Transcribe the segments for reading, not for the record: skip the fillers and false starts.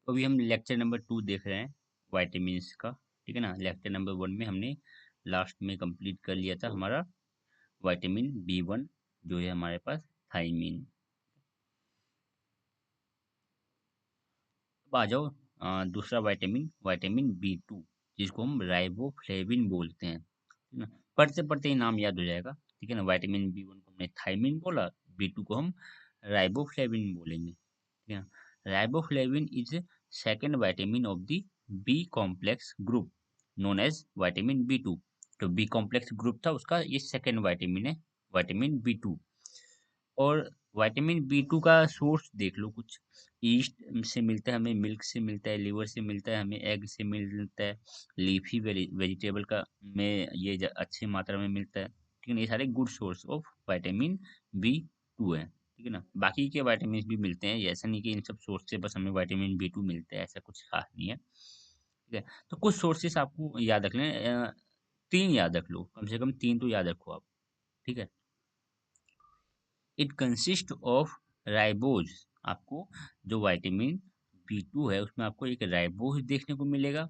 तो अभी हम लेक्चर नंबर 2 देख रहे हैं वाइटामिन्स का। ठीक है ना। लेक्चर नंबर 1 में हमने लास्ट में कंप्लीट कर लिया था हमारा विटामिन B1 जो है हमारे पास थायमीन। अब आ जाओ दूसरा विटामिन विटामिन B2 जिसको हम राइबोफ्लेविन बोलते हैं। ठीक है ना। पढ़ते पढ़ते ही नाम याद हो जाएगा। ठीक है ना। विटामिन B1 को हमने थायमीन बोला, B2 को हम राइबोफ्लेविन बोलेंगे। ठीक है ना। Riboflavin is second vitamin of the B complex group known as vitamin B2। तो बी कॉम्प्लेक्स ग्रुप था उसका, ये सेकेंड विटामिन है विटामिन B2। और विटामिन B2 का सोर्स देख लो कुछ। ईस्ट से मिलता है हमें, मिल्क से मिलता है, लिवर से मिलता है हमें, एग से मिलता है, लीफी वेजिटेबल का में ये अच्छी मात्रा में मिलता है। ठीक है ना। ये सारे good source of vitamin B2 है। ठीक है ना। बाकी के विटामिन भी मिलते हैं, ये ऐसा नहीं कि इन सब सोर्स से बस हमें विटामिन B2 मिलता है, ऐसा कुछ खास नहीं है। ठीक है। तो कुछ सोर्सेस आपको याद रख लें, 3 याद रख लो, कम से कम 3 तो याद रखो आप। ठीक है। It consist of ribose. आपको जो विटामिन B2 है उसमें आपको एक राइबोज देखने को मिलेगा।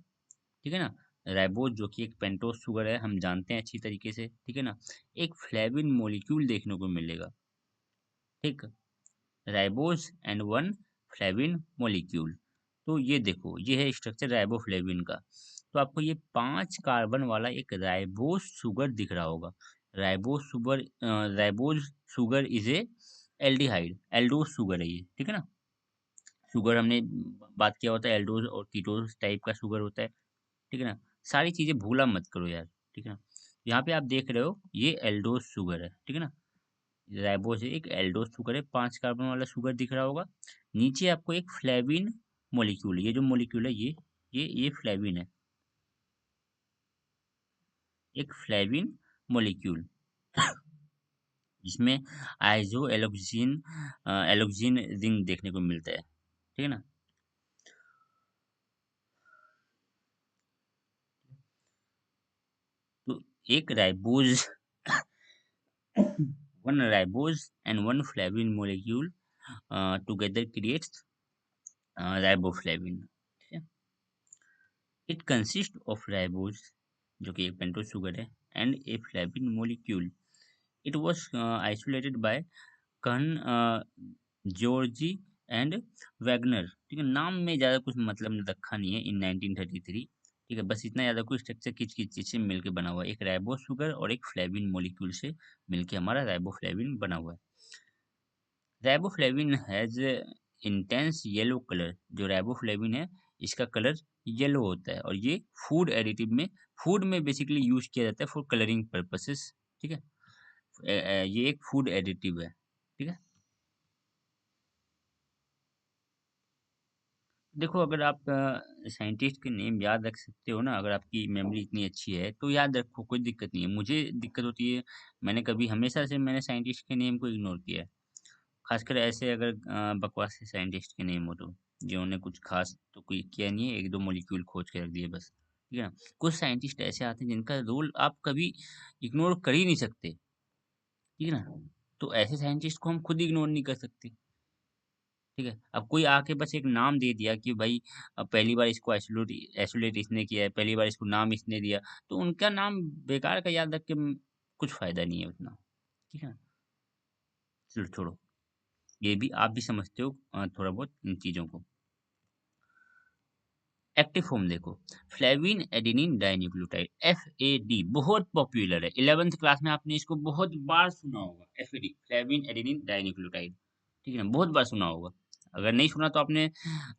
ठीक है ना। राइबोज जो कि एक पेंटोस शुगर है, हम जानते हैं अच्छी तरीके से। ठीक है ना। एक फ्लेविन मॉलिक्यूल देखने को मिलेगा। ठीक। Ribose and one flavin molecule. तो ये देखो, ये है स्ट्रक्चर राइबोफ्लेविन का। तो आपको ये 5 कार्बन वाला एक राइबोज शुगर दिख रहा होगा। Ribose sugar is a aldehyde, aldose sugar है ये। ठीक है ना। शुगर हमने बात किया होता है, एल्डोज और कीटोज टाइप का शुगर होता है। ठीक है ना। सारी चीजें भूला मत करो यार। ठीक है ना। यहाँ पे आप देख रहे हो ये एल्डोज शुगर है। ठीक है ना। राइबोज है, एक एल्डोज शुगर है, 5 कार्बन वाला शुगर दिख रहा होगा। नीचे आपको एक फ्लेविन मॉलिक्यूल, ये जो मॉलिक्यूल है ये फ्लेविन है, एक फ्लेविन मॉलिक्यूल जिसमें आइजो एलोक्सिन एलोक्सिन रिंग देखने को मिलता है। ठीक है ना। तो एक ribose one ribose and one flavin molecule together creates riboflavin. It consist of ribose जो कि एक पेंटोज शुगर है and a flavin molecule. It was isolated by Kuhn György and Wagner. ठीक है। नाम में ज़्यादा कुछ मतलब रखा नहीं है इन 1933। ठीक है। बस इतना ज़्यादा कुछ स्ट्रक्चर किच किच चीज से मिलकर बना हुआ है, एक राइबो शुगर और एक फ्लेविन मॉलिक्यूल से मिलके हमारा राइबोफ्लेविन बना हुआ है। Riboflavin has intense yellow colour. जो राइबोफ्लेविन है इसका कलर येलो होता है, और ये फूड एडिटिव में, फूड में बेसिकली यूज किया जाता है फॉर कलरिंग पर्पसेस। ठीक है। ये एक फूड एडिटिव है। ठीक है। देखो, अगर आप साइंटिस्ट के नेम याद रख सकते हो ना, अगर आपकी मेमोरी इतनी अच्छी है तो याद रखो, कोई दिक्कत नहीं है। मुझे दिक्कत होती है, मैंने कभी हमेशा से मैंने साइंटिस्ट के नेम को इग्नोर किया है। खासकर ऐसे अगर बकवास साइंटिस्ट के नेम हो तो, जिन्होंने कुछ खास तो कोई किया नहीं है, एक दो मॉलिक्यूल खोज के रख दिए बस। ठीक है ना। कुछ साइंटिस्ट ऐसे आते हैं जिनका रोल आप कभी इग्नोर कर ही नहीं सकते। ठीक है ना। तो ऐसे साइंटिस्ट को हम खुद इग्नोर नहीं कर सकते। ठीक है। अब कोई आके बस एक नाम दे दिया कि भाई पहली बार इसको आइसोलेट आइसोलेट इसने किया है, पहली बार इसको नाम इसने दिया, तो उनका नाम बेकार का याद रख के कुछ फायदा नहीं है उतना। ठीक है ना। चलो छोड़ो, ये भी आप भी समझते हो थोड़ा बहुत इन चीजों को। एक्टिव फॉर्म देखो, फ्लेविन एडेनिन डाइन्यूक्लियोटाइड, FAD, बहुत पॉपुलर है। 11th क्लास में आपने इसको बहुत बार सुना होगा, FAD, फ्लेविन एडेनिन डाइन्यूक्लियोटाइड। ठीक है ना। बहुत बार सुना होगा। अगर नहीं सुना तो आपने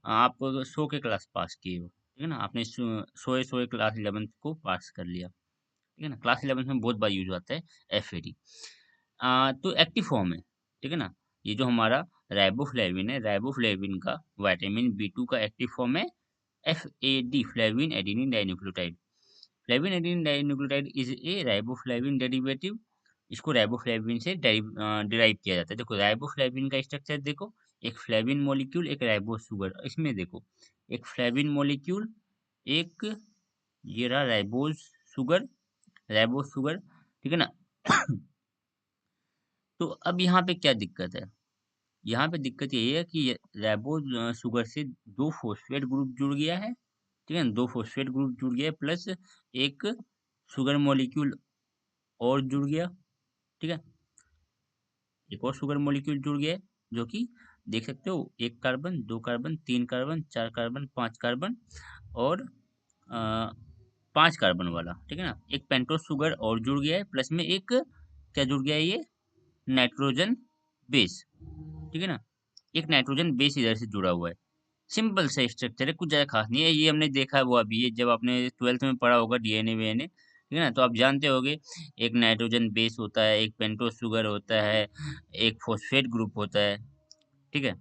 आप 100 के क्लास पास किए हो। ठीक है ना। आपने 100 क्लास 11th को पास कर लिया। ठीक है ना। क्लास 11th में बहुत बार यूज होता है FAD। तो एक्टिव फॉर्म है। ठीक है ना। ये जो हमारा राइबोफ्लेविन है, राइबोफ्लेविन का विटामिन B2 का एक्टिव फॉर्म है FAD, flavin adenine dinucleotide. Flavin adenine dinucleotide is a riboflavin derivative. इसको राइबोफ्लेविन से डिराइव किया जाता है। देखो राइबोफ्लेविन का स्ट्रक्चर देखो, एक फ्लेविन मॉलिक्यूल, एक राइबो शुगर। इसमें देखो, एक फ्लेविन मॉलिक्यूल, एक ये रहा राइबोज शुगर, राइबोज शुगर। ठीक है ना। तो अब यहाँ पे क्या दिक्कत है, यहाँ पे दिक्कत यही है कि राइबो शुगर से 2 फॉस्फेट ग्रुप जुड़ गया है, ठीक है ना? 2 फॉस्फेट ग्रुप जुड़ गया है प्लस एक शुगर मॉलिक्यूल और जुड़ गया, ठीक है? एक और शुगर मॉलिक्यूल जुड़ गया है, जो कि देख सकते हो 1 carbon, 2 carbon, 3 carbon, 4 carbon, 5 carbon और 5 कार्बन वाला, ठीक है ना? एक पेंटोस शुगर और जुड़ गया है, प्लस में एक क्या जुड़ गया है ये? नाइट्रोजन बेस, ठीक है ना? एक नाइट्रोजन बेस इधर से जुड़ा हुआ है। सिंपल सा स्ट्रक्चर है, कुछ ज़्यादा खास नहीं है। ये हमने देखा हुआ भी है, जब आपने 12th में पढ़ा होगा डीएनए वीएनए, ठीक है ना? तो आप जानते होंगे एक नाइट्रोजन बेस होता है, एक पेंटोस शुगर होता है, एक फॉस्फेट ग्रुप होता है, ठीक है?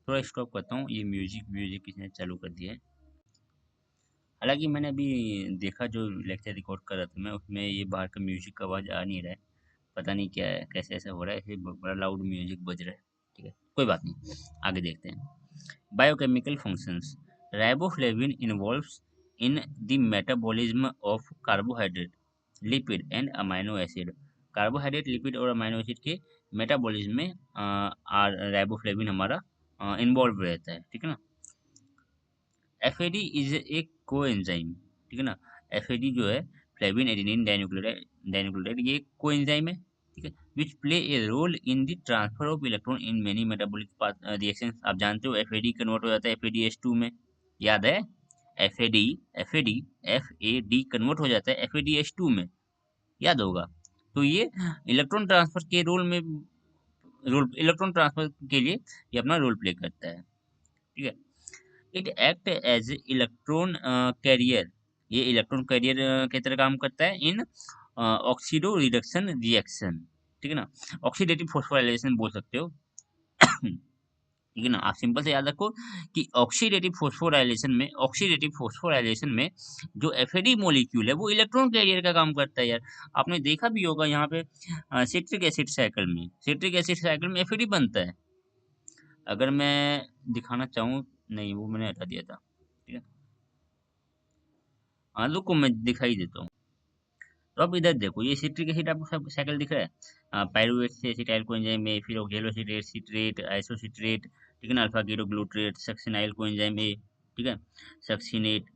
थोड़ा स्टॉप करता हूँ, ये म्यूजिक म्यूजिक किसने चालू कर दिया है। हालांकि मैंने अभी देखा जो लेक्चर रिकॉर्ड कर रहा था मैं, उसमें ये बाहर का म्यूजिक का आवाज़ आ नहीं रहा है। पता नहीं क्या है, कैसे ऐसा हो रहा है, ऐसे बड़ा लाउड म्यूजिक बज रहा है। ठीक है, कोई बात नहीं, आगे देखते हैं। Biochemical functions. Riboflavin involves in the metabolism of carbohydrate, lipid and amino acid. Carbohydrate, lipid और अमाइनो एसिड के मेटाबॉलिज्म में राइबोफ्लेविन हमारा इन्वॉल्व रहता है, ठीक है ना? एफएडी इज ए कोएंजाइम, ठीक है ना? एफएडी जो है फ्लेविन एडेनिन डाइन्यूक्लियोटाइड, ये कोएंजाइम है, ठीक है, which play a role in the transfer of electron in many metabolic reactions. आप जानते हो एफएडी कन्वर्ट हो जाता है एफएडीएच2 में, याद है? एफएडी एफएडी एफएडी कन्वर्ट हो जाता है एफएडीएच2 में, याद होगा। तो ये इलेक्ट्रॉन ट्रांसफर के रोल में, रोल इलेक्ट्रॉन ट्रांसफर के लिए ये अपना रोल प्ले करता है, ठीक है। It act as electron carrier, ये इलेक्ट्रॉन कैरियर की तरह काम करता है इन ऑक्सीडो रिडक्शन रिएक्शन, ठीक है ना? ऑक्सीडेटिव फॉस्फोराइलेशन बोल सकते हो। ठीक है ना? आप सिंपल से याद रखो कि ऑक्सीडेटिव फोस्फोराइलेशन में जो एफएडी मॉलिक्यूल है वो इलेक्ट्रॉन कैरियर का काम करता है यार। आपने देखा भी होगा यहाँ पे सिट्रिक एसिड साइकिल में, एफएडी बनता है। अगर मैं दिखाना चाहूँ, नहीं वो मैंने हटा दिया था, ठीक है। हाँ रुको, मैं दिखाई देता हूँ। तो अब इधर देखो, ये सिट्रिक एसिड आपको सब साइकिल दिख रहा है। पायरुवेट से एसिटाइल कोएंजाइम में, फिर ऑक्जेलोसिट्रेट, सिट्रेट, आइसोसिट्रेट, ठीक है ना, अल्फा कीटोग्लूट्रेट, सक्सिनाइल कोएंजाइम ए, ठीक है, सक्सिनेट,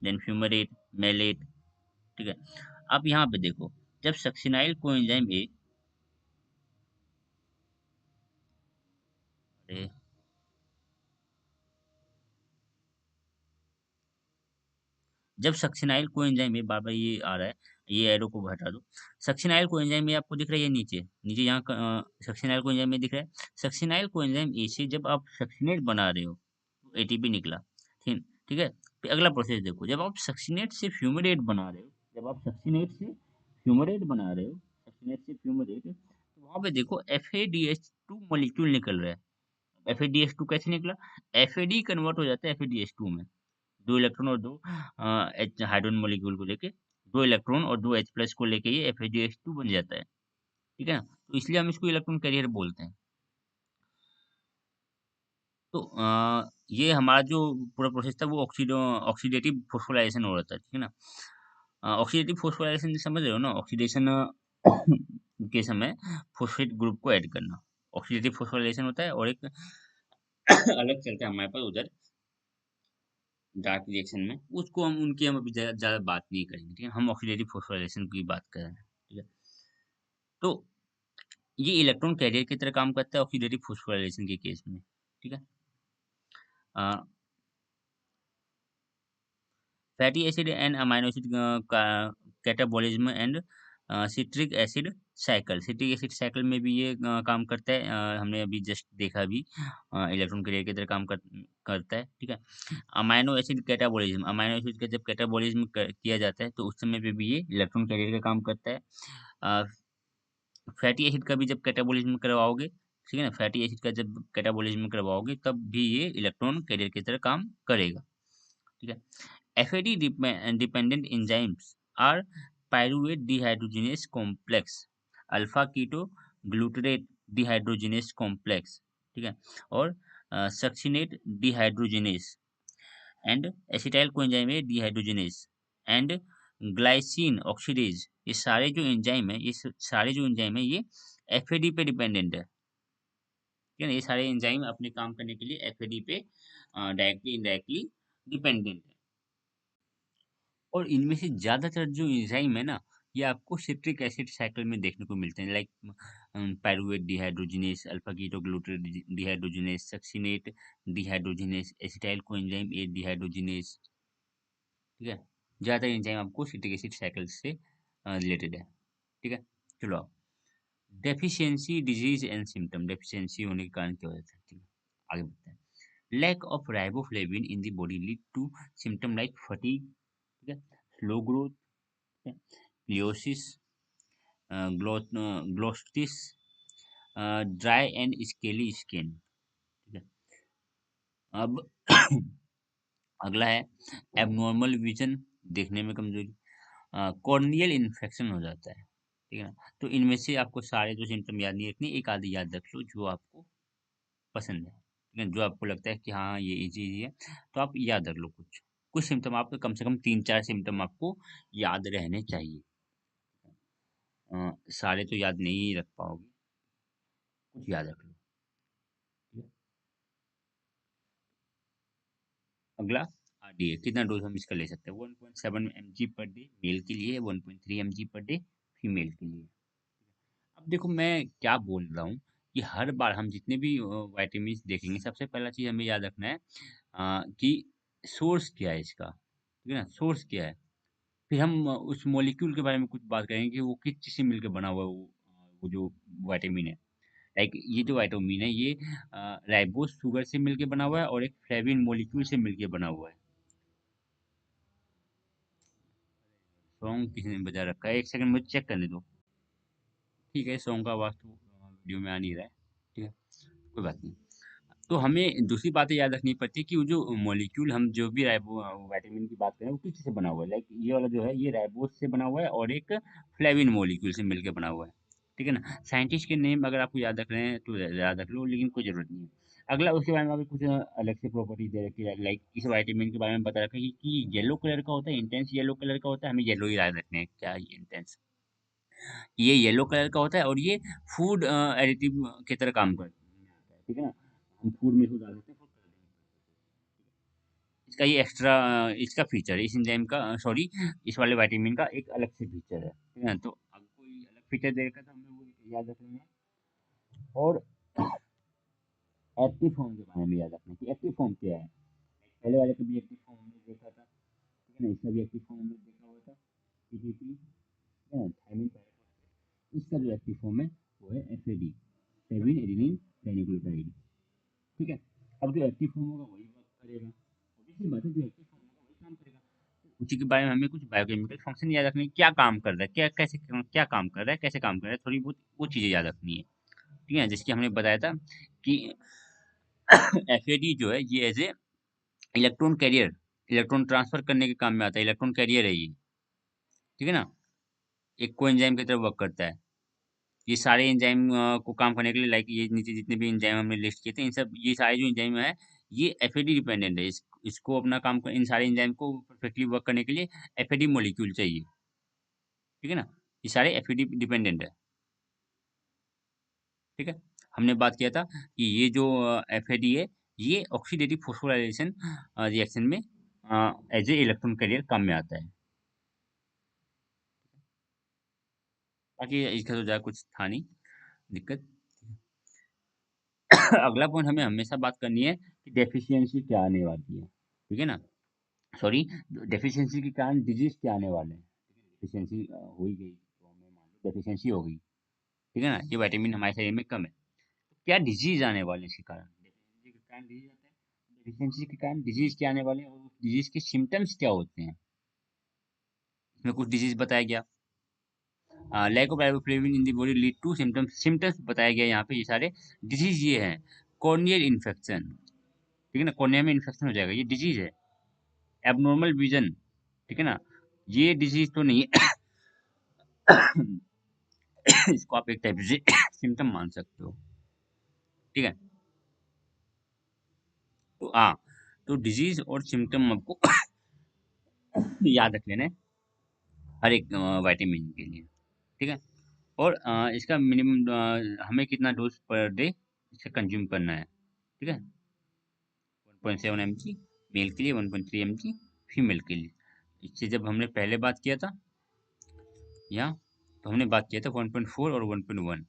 देन फ्यूमरेट, मेलेट, ठीक है। अब यहाँ पे देखो, जब सक्सिनाइल कोएंजाइम ए, अरे जब सक्सिनाइल कोएंजाइम में, बार बार ये आ रहा है, ये एरो को हटा दो। सक्सिनाइल कोएंजाइम में आपको दिख रहा है, ये नीचे नीचे यहाँ सक्सिनाइल कोएंजाइम में दिख रहा है। सक्सिनाइल कोएंजाइम ए से जब आप सक्सिनेट बना रहे हो, एटीपी निकला, ठीक ठीक है। फिर अगला प्रोसेस देखो, जब आप सक्सिनेट से फ्यूमेरेट बना रहे हो, जब आप सक्सिनेट से फ्यूमेरेट बना रहे हो, सक्सिनेट से फ्यूमेरेट, तो वहां पे देखो FADH2 मॉलिक्यूल निकल रहा है। FADH2 कैसे निकला? FAD कन्वर्ट हो जाता है FADH2 में, 2 इलेक्ट्रॉन और 2 एच हाइड्रोजन मॉलिक्यूल को लेके, 2 इलेक्ट्रॉन और 2 H प्लस को लेके ये FADH2 बन जाता है, ठीक है ना? तो इसलिए हम इसको इलेक्ट्रॉन कैरियर बोलते हैं। तो ये हमारा जो पूरा प्रोसेस था वो ऑक्सीडेटिव फॉस्फोराइलेशन हो रहा था, ठीक है ना? ऑक्सीडेटिव फॉस्फोराइलेशन समझ रहे हो ना? ऑक्सीडेशन के समय फॉस्फेट ग्रुप को ऐड करना, ऑक्सीडेटिव फॉस्फोराइलेशन होता है। और एक अलग चलता है हमारे पास उधर डार्क रिएक्शन में, उसको हम अभी ज़्यादा बात नहीं करेंगे, ठीक है? हम ऑक्सीडेटिव फॉस्फोराइलेशन की बात कर रहे हैं, ठीक है? तो ये इलेक्ट्रॉन कैरियर की तरह काम करता है ऑक्सीडेटिव फॉस्फोराइलेशन के केस में, ठीक है? Fatty acid and amino acid का catabolism and citric acid cycle में भी ये काम करता है। हमने अभी जस्ट देखा भी, इलेक्ट्रॉन कैरियर की तरह करता है, ठीक है। अमाइनो एसिड का जब कैटाबॉलिज्म किया जाता है तो उस समय पे भी ये इलेक्ट्रॉन कैरियर का काम करता है। फैटी एसिड का भी जब कैटाबॉलिज्म करवाओगे, ठीक है ना, फैटी एसिड का जब कैटाबॉलिज्म करवाओगे तब भी ये इलेक्ट्रॉन कैरियर की तरह काम करेगा, ठीक है। FAD dependent enzymes are pyruvate dehydrogenase complex, alpha keto glutarate dehydrogenase complex, ठीक है, और succinate dehydrogenase and acetyl coenzyme है डिहाइड्रोजिनेस एंड ग्लाइसिन ऑक्सीडेज। ये सारे जो एंजाइम है, ये FAD पे डिपेंडेंट है, ठीक है ना। ये सारे एंजाइम अपने काम करने के लिए एफएडी पे डायरेक्टली इनडायरेक्टली डिपेंडेंट है। और इनमें से ज़्यादातर जो एंजाइम है ना, ये आपको सिट्रिक एसिड साइकिल में देखने को मिलते हैं, like pyruvate dehydrogenase, alpha ketoglutarate dehydrogenase, succinate dehydrogenase, acetyl coenzyme ए डिहाइड्रोजिनेस। ठीक है, ज़्यादातर एंजाइम आपको सिट्रिक एसिड साइकिल से रिलेटेड है। ठीक है, चलो आओ। Deficiency disease and symptom, deficiency होने के कारण क्या हो जाता है, ठीक है, आगे बढ़ते हैं। Lack of riboflavin in the body lead to symptom like fatigue, ठीक है, slow growth, pleiosis, glossitis, dry and scaly skin. ठीक है, अब अगला है एबनॉर्मल विजन, देखने में कमजोरी, कॉर्नियल इन्फेक्शन हो जाता है। ठीक है ना। तो इनमें से आपको सारे जो सिम्टम याद नहीं रखने, एक आधे याद रख लो जो आपको पसंद है, ठीक है, जो आपको लगता है कि हाँ ये इजी इजी है, तो आप याद रख लो कुछ कुछ सिम्टम। आपको कम से कम 3-4 सिम्टम आपको याद रहने चाहिए। सारे तो याद नहीं रख पाओगे, कुछ याद रख लो। ठीक है? अगला आरडीए, कितना डोज हम इसका ले सकते हैं, 1.7 mg पर डे मेल के लिए, 1.3 mg पर डे फीमेल के लिए। अब देखो मैं क्या बोल रहा हूँ कि हर बार हम जितने भी वाइटामिन देखेंगे, सबसे पहला चीज हमें याद रखना है कि सोर्स क्या है इसका, ठीक है ना, सोर्स क्या है। फिर हम उस मॉलिक्यूल के बारे में कुछ बात करेंगे कि वो किस चीज से मिलकर बना हुआ है, वो जो वाइटामिन है। लाइक ये जो वाइटामिन है ये राइबोस शुगर से मिलकर बना हुआ है और एक फ्लेविन मॉलिक्यूल से मिलकर बना हुआ है। सॉन्ग किसी ने बजा रखा है, एक सेकंड मुझे चेक करने दो। ठीक है, सॉन्ग का आवाज तो वीडियो में आ नहीं रहा है। ठीक है, कोई बात नहीं। तो हमें दूसरी बातें याद रखनी पड़ती है कि वो जो मॉलिक्यूल हम जो भी राइबो विटामिन की बात करें वो किस चीज़ से बना हुआ है। लाइक ये वाला जो है ये राइबोस से बना हुआ है और एक फ्लेविन मॉलिक्यूल से मिलकर बना हुआ है। ठीक है ना। साइंटिस्ट के नेम अगर आपको याद रख रहे हैं तो याद रख लो, लेकिन कोई जरूरत नहीं है। अगला उसके बारे में अभी कुछ अलग से प्रॉपर्टी दे रखी है, लाइक इस विटामिन के बारे में बता रखा है कि येलो कलर का होता है, इंटेंस येलो कलर का होता है, हमें येलो ही याद रखने हैं। क्या इंटेंस, ये येलो कलर का होता है और ये फूड एडिटिव की तरह काम करता है। ठीक है ना, हम फूड में इसको डाल देते हैं फूड कलर। इसका ये एक्स्ट्रा इसका फीचर है, इस एंजाइम का, सॉरी इस वाले विटामिन का एक अलग से फीचर है। ठीक है ना, तो अब कोई अलग फीचर देखा तो हमें वो याद रख लेंगे। और एक्टिव फॉर्म के बारे में याद रखना कि एक्टिव फॉर्म क्या है। पहले वाले को भी एक्टिव फॉर्म हमने देखा था, ठीक है ना, इसका भी एक्टिव फॉर्म हमने देखा हुआ था, पीडीपी, ठीक है ना, थायमिन पैराफॉस्फेट। इसका जो एक्टिव फॉर्म है वो है एफएडी, फेविन एडेनिन ट्राइन्यूक्लियोटाइड। ठीक है, अब जो एक्टिव फॉर्म होगा वही वर्क करेगा, ऑब्वियसली बात है, जो एक्टिव फॉर्म होगा वही काम करेगा। उसी के बारे में हमें कुछ बायोकेमिकल फंक्शन याद रखने हैं, क्या काम कर रहा है, क्या कैसे क्या काम कर रहा है, कैसे काम कर रहा है, थोड़ी बहुत वो चीजें याद रखनी है। ठीक है, जिसकी हमने बताया था कि एफएडी जो है ये as a electron carrier, electron transfer करने के काम में आता है, इलेक्ट्रॉन कैरियर है ये। ठीक है ना, एक कोएंजाइम की तरह वर्क करता है। ये सारे एंजाइम को काम करने के लिए, लाइक ये नीचे जितने भी एंजाइम हमने लिस्ट किए थे, इन सब ये सारे जो एंजाइम है ये एफएडी डिपेंडेंट है। इसको अपना काम इन सारे एंजाइम को परफेक्टली वर्क करने के लिए एफएडी मॉलिक्यूल चाहिए। ठीक है ना, ये सारे एफएडी डिपेंडेंट है। ठीक है, हमने बात किया था कि ये जो एफएडी है ये ऑक्सीडेटिव फोस्फोराइलेशन रिएक्शन में एज ए इलेक्ट्रॉन कैरियर काम में आता है। बाकी इसका तो ज्यादा कुछ था नहीं दिक्कत। अगला पॉइंट हमें हमेशा बात करनी है कि डेफिशिएंसी क्या आने वाली है। ठीक है ना, सॉरी, डेफिशिएंसी के कारण डिजीज क्या आने वाले हैं। डेफिशिएंसी हो ही गई तो हमें मान लो डेफिशिएंसी हो गई। ठीक है ना, ये विटामिन हमारे शरीर में कम है, तो क्या डिजीज आने वाले हैं इसके कारण। डेफिशिएंसी के कारण डिजीज आते हैं, डेफिशिएंसी के कारण डिजीज क्या आने वाले हैं और डिजीज के सिम्टम्स क्या होते हैं। इसमें कुछ डिजीज बताया गया, lack of riboflavin in the body lead to symptoms, symptoms बताया गया यहाँ पे। ये सारे डिजीज ये हैं, कॉर्नियल इन्फेक्शन, ठीक है ना, कॉर्निया में इन्फेक्शन हो जाएगा, ये डिजीज है। एबनॉर्मल विजन, ठीक है ना, ये डिजीज तो नहीं है। इसको आप एक टाइप से सिम्टम मान सकते हो। ठीक है, तो हाँ, तो डिजीज और सिम्टम आपको याद रख लेना है हर एक विटामिन के लिए। ठीक है, और इसका मिनिमम हमें कितना डोज पर डे इसे कंज्यूम करना है, ठीक है। 1.7 mg मेल के लिए, 1.3 mg फीमेल के लिए। इससे जब हमने पहले बात किया था यहाँ, तो हमने बात किया था 1.4 और 1.1,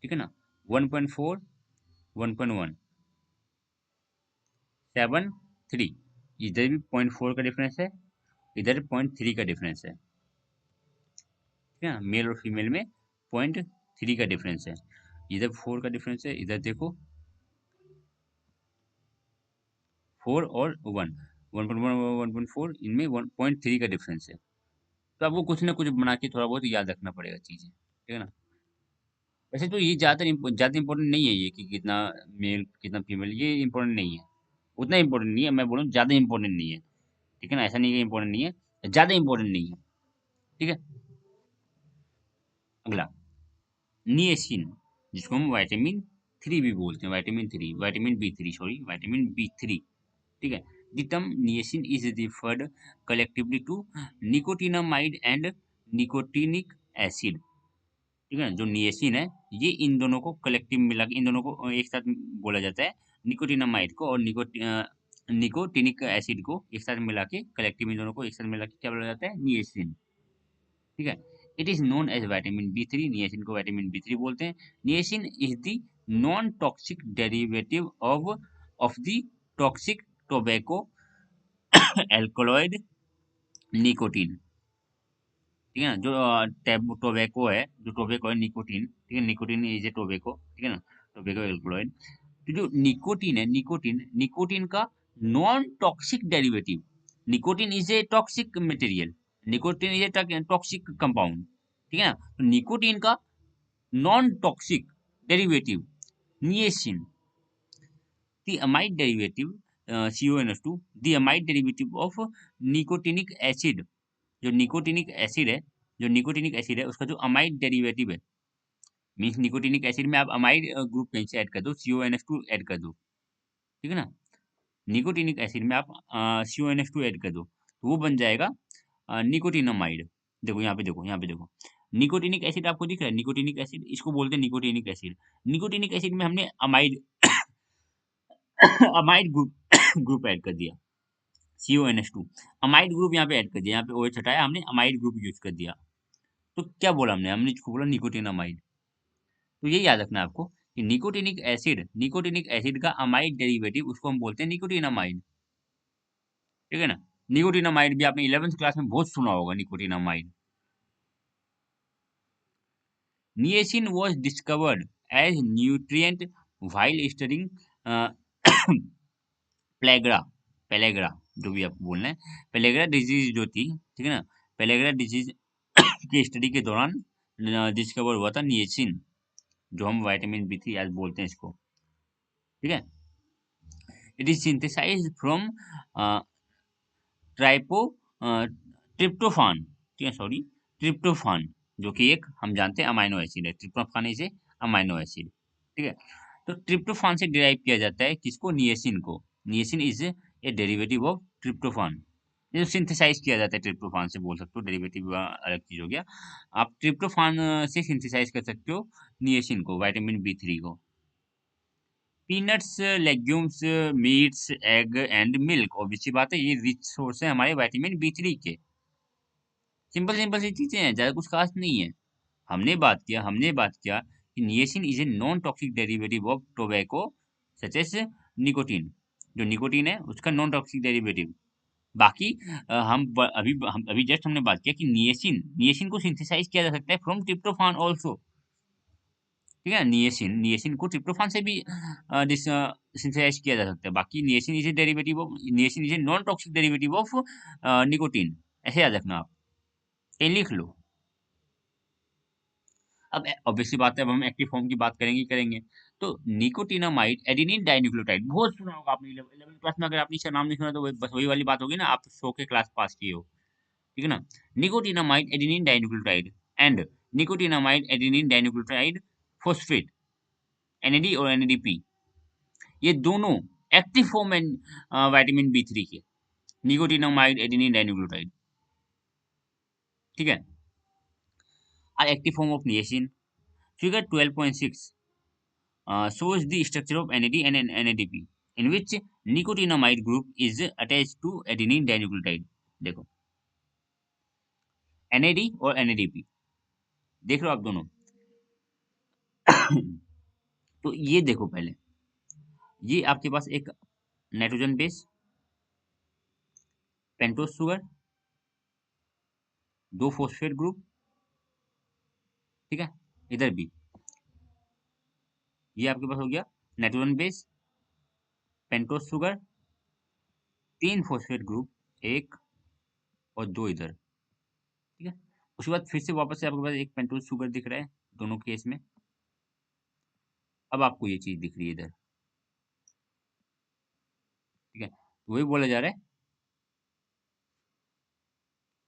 ठीक है ना। 1.4, 1.1, 7, 3, इधर भी 0.4 का डिफरेंस है, इधर 0.3 का डिफरेंस है, ठीक है ना। मेल और फीमेल में 0.3 का डिफरेंस है, इधर 4 का डिफरेंस है, इधर देखो 4 और 1, 1.1 और 1.4, इनमें 1.3 का डिफरेंस है। तो आपको कुछ ना कुछ बना के थोड़ा बहुत याद रखना पड़ेगा चीजें, ठीक है ना। वैसे तो ये ज़्यादा इम्पोर्टेंट नहीं है, ये कि कितना मेल कितना फीमेल, ये इम्पोर्टेंट नहीं है, उतना इम्पोर्टेंट नहीं है। मैं बोलूँ ज़्यादा इम्पोर्टेंट नहीं है, ठीक है ना। ऐसा नहीं है कि इम्पोर्टेंट नहीं है, ज़्यादा इम्पोर्टेंट नहीं है, ठीक है। अगला निएसिन, जिसको हम विटामिन 3 भी बोलते हैं, vitamin B three, sorry, vitamin B three, ठीक है। The term niacin is referred collectively to nicotinamide and nicotinic acid, ठीक है। जो निएसिन है, ये इन दोनों को कलेक्टिव मिला के, इन दोनों को एक साथ बोला जाता है, निकोटिनामाइड को और निकोटिनिक एसिड को एक साथ मिला के, कलेक्टिव इन दोनों को एक साथ मिला के क्या बोला जाता है, निएसिन, ठीक है। It is known as vitamin B three, niacin को विटामिन बी थ्री बोलते हैं। Niacin is the non toxic derivative of the toxic tobacco alkaloid nicotine, ठीक है ना। जो टोबैको है निकोटीन, ठीक है, निकोटीन इज ए टोबैको, ठीक है ना, टोबैको एल्कोलॉइड। तो जो निकोटीन है, निकोटीन का non toxic derivative, nicotine is a toxic material, nicotine is a toxic compound, ठीक है ना। तो निकोटीन का non toxic derivative niacin, the amide derivative CONH2, the amide derivative of nicotinic acid, जो निकोटिनिक एसिड है, उसका जो अमाइड डेरिवेटिव है, मीन्स निकोटिनिक एसिड में आप अमाइड ग्रुप कहीं से ऐड कर दो, CONH2 ऐड कर दो, ठीक है ना। निकोटिनिक एसिड में आप CONH2 ऐड कर दो, तो वो बन जाएगा निकोटिनामाइड। देखो यहाँ पे, निकोटिनिक एसिड आपको दिख रहा है, निकोटिनिक एसिड, इसको बोलते हैं निकोटिनिक एसिड। निकोटिनिक एसिड में हमने amide amide group group add कर दिया, CONH2, अमाइड ग्रुप यहाँ पे ऐड कर दिया, यहाँ पे OH हटाया हमने, अमाइड ग्रुप यूज कर दिया। तो क्या बोला हमने इसको बोला निकोटिनामाइड। तो ये याद रखना है आपको कि निकोटिनिक एसिड का अमाइड डेरिवेटिव, उसको हम बोलते हैं निकोटिनामाइड, ठीक है ना। निकोटिनामाइड भी आपने 11th क्लास में बहुत सुना होगा, nicotinamide. Niacin was discovered as nutrient while studying pellagra pellagra, जो भी आप बोल रहे हैं, पेलेग्रा डिजीज जो थी, ठीक है ना, पेलेग्रा डिजीज की स्टडी के दौरान डिस्कवर हुआ था निएसिन, जो हम विटामिन बी थ्री आज बोलते हैं इसको, ठीक है। It is synthesised from trypto tryptophan, ठीक है, सॉरी, ट्रिप्टोफान, जो कि एक हम जानते हैं अमाइनो एसिड है, tryptophan is a amino acid, ठीक है। तो ट्रिप्टोफान से डिराइव किया जाता है किसको, निएसिन को। Niacin is a derivative of tryptophan, ये सिंथेसाइज किया जाता है ट्रिप्टोफान से, बोल सकते हो, डेरिवेटिव अलग चीज हो गया। आप ट्रिप्टोफान से सिंथेसाइज कर सकते हो निएसिन को, विटामिन बी थ्री को। Peanuts, legumes, meets, egg and milk, obviously बात है, ये रिच सोर्स है हमारे विटामिन बी थ्री के। सिंपल सिंपल सी चीजें हैं, ज्यादा कुछ खास नहीं है। हमने बात किया कि niacin is a non toxic derivative of tobacco such as nicotine, जो निकोटीन है उसका नॉन टॉक्सिक डेरिवेटिव। बाकी हम अभी जस्ट हमने बात किया कि निएसिन को सिंथेसाइज किया जा सकता है फ्रॉम ट्रिप्टोफान ऑल्सो, ठीक है। निएसिन को ट्रिप्टोफान से भी सिंथेसाइज किया जा सकता है। बाकी niacin is a non toxic derivative of nicotine, ऐसे याद रखना आप, कहीं लिख लो। अब ऑब्वियसली बात है, अब हम एक्टिव फॉर्म की बात करेंगे। तो निकोटिनामाइड एडेनिन डाइन्यूक्लियोटाइड, बहुत सुना होगा आपने 11th क्लास में, अगर आपने इसका नाम नहीं सुना तो बस वही वाली बात होगी ना, आप 100 के क्लास पास किए हो, ठीक है ना। Nicotinamide adenine dinucleotide and nicotinamide adenine dinucleotide phosphate, NAD और NADP, ये दोनों एक्टिव फॉर्म है विटामिन बी थ्री के, निकोटिनामाइड एडेनिन डाइन्यूक्लियोटाइड, ठीक है। Are active form of niacin, figure 12.6 shows the structure of NAD and NADP in which nicotinamide group is attached to adenine dinucleotide. देखो NAD और NADP देख रहे हो आप दोनों। तो ये देखो पहले, ये आपके पास एक नाइट्रोजन बेस, पेंटोज शुगर, दो फॉस्फेट ग्रुप, ठीक है। इधर भी ये आपके पास हो गया नाइट्रोजन बेस, पेंटोज शुगर, तीन फॉस्फेट ग्रुप, एक और दो इधर, ठीक है। उसके बाद फिर से वापस से आपके पास एक पेंटोज शुगर दिख रहा है दोनों केस में। अब आपको ये चीज दिख रही है इधर, ठीक है। तो वही बोला जा रहा है,